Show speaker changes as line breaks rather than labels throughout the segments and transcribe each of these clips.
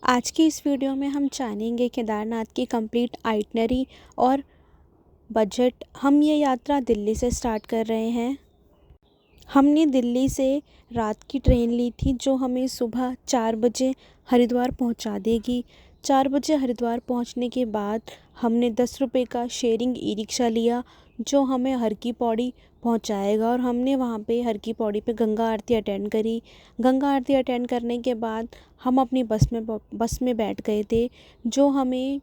आज की इस वीडियो में हम जानेंगे केदारनाथ की कंप्लीट आइटनरी और बजट। हम ये यात्रा दिल्ली से स्टार्ट कर रहे हैं। हमने दिल्ली से रात की ट्रेन ली थी जो हमें सुबह 4 बजे हरिद्वार पहुंचा देगी। 4 बजे हरिद्वार पहुंचने के बाद हमने 10 रुपये का शेयरिंग ई रिक्शा लिया जो हमें हर की पौड़ी पहुंचाएगा और हमने वहां पे हर की पौड़ी पे गंगा आरती अटेंड करी। गंगा आरती अटेंड करने के बाद हम अपनी बस में बैठ गए थे जो हमें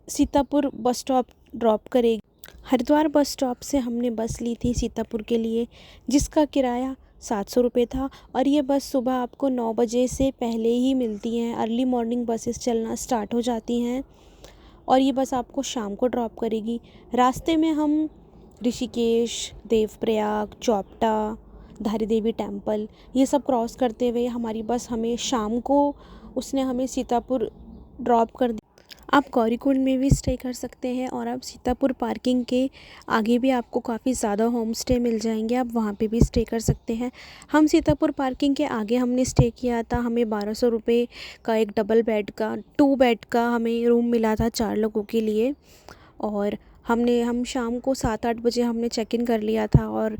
सीतापुर बस स्टॉप ड्रॉप करेगी। हरिद्वार बस स्टॉप से हमने बस ली थी सीतापुर के लिए जिसका किराया 700 रुपये था और ये बस सुबह आपको 9 बजे से पहले ही मिलती हैं। अर्ली मॉर्निंग बसेस चलना स्टार्ट हो जाती हैं और ये बस आपको शाम को ड्रॉप करेगी। रास्ते में हम ऋषिकेश, देवप्रयाग, चौपटा, धारी देवी टेम्पल ये सब क्रॉस करते हुए हमारी बस हमें शाम को उसने हमें सीतापुर ड्रॉप कर। आप गौरीकुंड में भी स्टे कर सकते हैं और आप सीतापुर पार्किंग के आगे भी आपको काफ़ी ज़्यादा होम स्टे मिल जाएंगे, आप वहाँ पे भी स्टे कर सकते हैं। हम सीतापुर पार्किंग के आगे हमने स्टे किया था। हमें 1200 रुपये का एक डबल बेड का 2 बेड का हमें रूम मिला था 4 लोगों के लिए। और हम शाम को 7-8 बजे हमने चेक इन कर लिया था और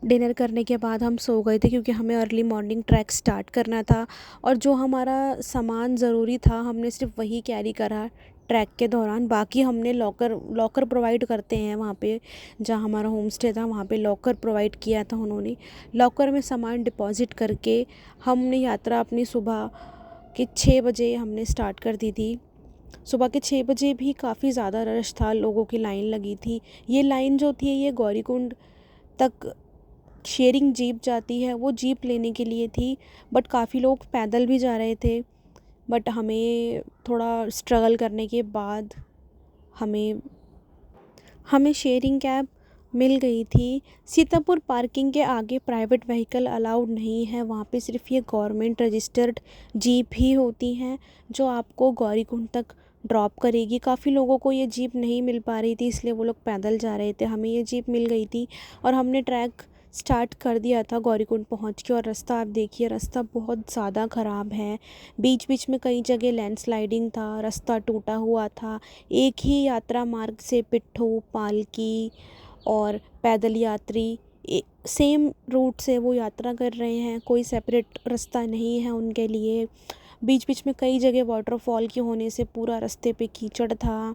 डिनर करने के बाद हम सो गए थे क्योंकि हमें अर्ली मॉर्निंग ट्रैक स्टार्ट करना था। और जो हमारा सामान ज़रूरी था हमने सिर्फ वही कैरी करा ट्रैक के दौरान। बाकी हमने लॉकर प्रोवाइड करते हैं वहाँ पे, जहाँ हमारा होम स्टे था वहाँ पे लॉकर प्रोवाइड किया था उन्होंने। लॉकर में सामान डिपॉज़िट करके हमने यात्रा अपनी सुबह के 6 बजे हमने स्टार्ट कर दी थी। सुबह के 6 बजे भी काफ़ी ज़्यादा रश था, लोगों की लाइन लगी थी। ये लाइन जो थी ये गौरीकुंड तक शेयरिंग जीप जाती है वो जीप लेने के लिए थी, बट काफ़ी लोग पैदल भी जा रहे थे। बट हमें थोड़ा स्ट्रगल करने के बाद हमें हमें शेयरिंग कैब मिल गई थी। सीतापुर पार्किंग के आगे प्राइवेट व्हीकल अलाउड नहीं है, वहाँ पे सिर्फ ये गवर्नमेंट रजिस्टर्ड जीप ही होती हैं जो आपको गौरीकुंड तक ड्रॉप करेगी। काफ़ी लोगों को ये जीप नहीं मिल पा रही थी इसलिए वो लोग पैदल जा रहे थे। हमें ये जीप मिल गई थी और हमने ट्रैक स्टार्ट कर दिया था गौरीकुंड पहुंच के। और रास्ता आप देखिए, रास्ता बहुत ज़्यादा ख़राब है। बीच बीच में कई जगह लैंडस्लाइडिंग था, रास्ता टूटा हुआ था। एक ही यात्रा मार्ग से पिट्ठू, पालकी और पैदल यात्री सेम रूट से वो यात्रा कर रहे हैं, कोई सेपरेट रास्ता नहीं है उनके लिए। बीच बीच में कई जगह वाटरफॉल के होने से पूरा रास्ते पे कीचड़ था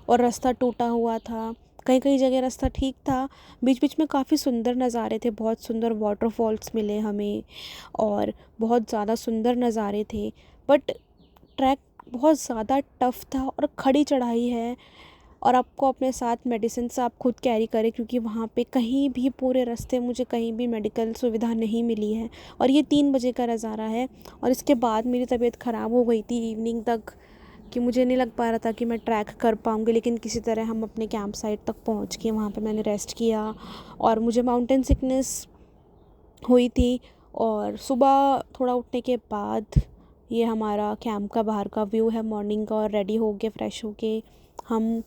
और रास्ता टूटा हुआ था। कई कई जगह रास्ता ठीक था। बीच बीच में काफ़ी सुंदर नज़ारे थे, बहुत सुंदर वाटरफॉल्स मिले हमें और बहुत ज़्यादा सुंदर नज़ारे थे। बट ट्रैक बहुत ज़्यादा टफ़ था और खड़ी चढ़ाई है और आपको अपने साथ मेडिसिन आप खुद कैरी करें क्योंकि वहाँ पे कहीं भी पूरे रास्ते मुझे कहीं भी मेडिकल सुविधा नहीं मिली है। और ये 3 बजे का नज़ारा है और इसके बाद मेरी तबीयत ख़राब हो गई थी इवनिंग तक कि मुझे नहीं लग पा रहा था कि मैं ट्रैक कर पाऊँगी। लेकिन किसी तरह हम अपने कैंप साइट तक पहुँच के वहाँ पे मैंने रेस्ट किया और मुझे माउंटेन सिकनेस हुई थी। और सुबह थोड़ा उठने के बाद ये हमारा कैंप का बाहर का व्यू है मॉर्निंग का, और रेडी हो के फ्रेश हो के हम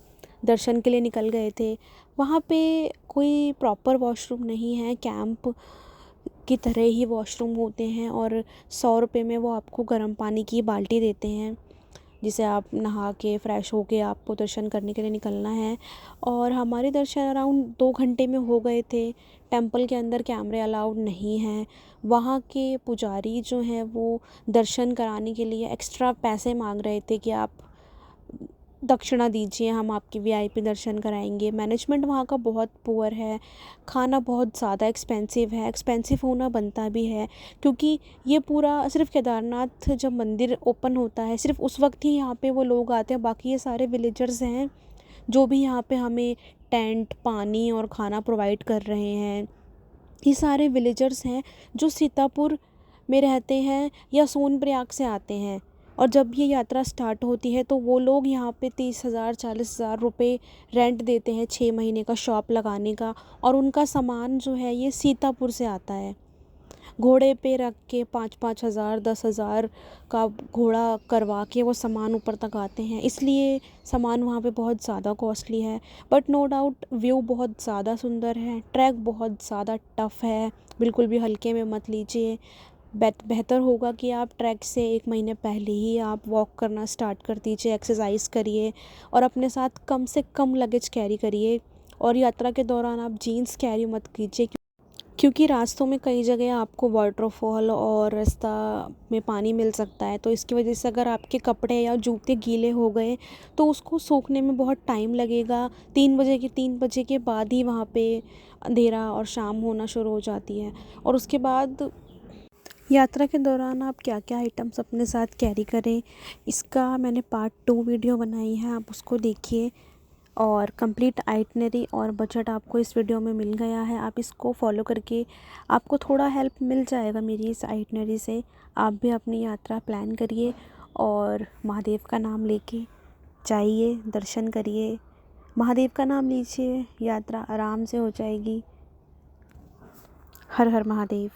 दर्शन के लिए निकल गए थे। वहाँ पे कोई प्रॉपर वॉशरूम नहीं है, कैंप की तरह ही वॉशरूम होते हैं और 100 रुपये में वो आपको गर्म पानी की बाल्टी देते हैं जिसे आप नहा के फ्रेश हो के आपको दर्शन करने के लिए निकलना है। और हमारे दर्शन अराउंड 2 घंटे में हो गए थे। टेंपल के अंदर कैमरे अलाउड नहीं हैं। वहाँ के पुजारी जो हैं वो दर्शन कराने के लिए एक्स्ट्रा पैसे मांग रहे थे कि आप दक्षिणा दीजिए, हम आपकी वीआईपी दर्शन कराएंगे। मैनेजमेंट वहाँ का बहुत पुअर है, खाना बहुत ज़्यादा एक्सपेंसिव है। एक्सपेंसिव होना बनता भी है क्योंकि ये पूरा सिर्फ केदारनाथ जब मंदिर ओपन होता है सिर्फ उस वक्त ही यहाँ पे वो लोग आते हैं। बाकी ये सारे विलेजर्स हैं जो भी यहाँ पे हमें टेंट, पानी और खाना प्रोवाइड कर रहे हैं। ये सारे विलेजर्स हैं जो सीतापुर में रहते हैं या सोनप्रयाग से आते हैं। और जब ये यात्रा स्टार्ट होती है तो वो लोग यहाँ पे 30,000 40,000 रुपये रेंट देते हैं 6 महीने का शॉप लगाने का। और उनका सामान जो है ये सीतापुर से आता है। घोड़े पे रख के 5-5 हज़ार 10,000 का घोड़ा करवा के वो सामान ऊपर तक आते हैं, इसलिए सामान वहाँ पे बहुत ज़्यादा कॉस्टली है। बट नो डाउट व्यू बहुत ज़्यादा सुंदर है। ट्रैक बहुत ज़्यादा टफ़ है, बिल्कुल भी हल्के में मत लीजिए। बेहतर होगा कि आप ट्रैक से 1 महीने पहले ही आप वॉक करना स्टार्ट कर दीजिए, एक्सरसाइज करिए और अपने साथ कम से कम लगेज कैरी करिए। और यात्रा के दौरान आप जीन्स कैरी मत कीजिए, क्योंकि रास्तों में कई जगह आपको वाटरफॉल और रास्ता में पानी मिल सकता है। तो इसकी वजह से अगर आपके कपड़े या जूते गीले हो गए तो उसको सूखने में बहुत टाइम लगेगा। 3 बजे के बाद ही वहाँ पे अंधेरा और शाम होना शुरू हो जाती है। और उसके बाद यात्रा के दौरान आप क्या क्या आइटम्स अपने साथ कैरी करें, इसका मैंने पार्ट 2 वीडियो बनाई है, आप उसको देखिए। और कंप्लीट आइटनरी और बजट आपको इस वीडियो में मिल गया है। आप इसको फॉलो करके आपको थोड़ा हेल्प मिल जाएगा मेरी इस आइटनरी से। आप भी अपनी यात्रा प्लान करिए और महादेव का नाम लेके जाइए, दर्शन करिए। महादेव का नाम लीजिए, यात्रा आराम से हो जाएगी। हर हर महादेव।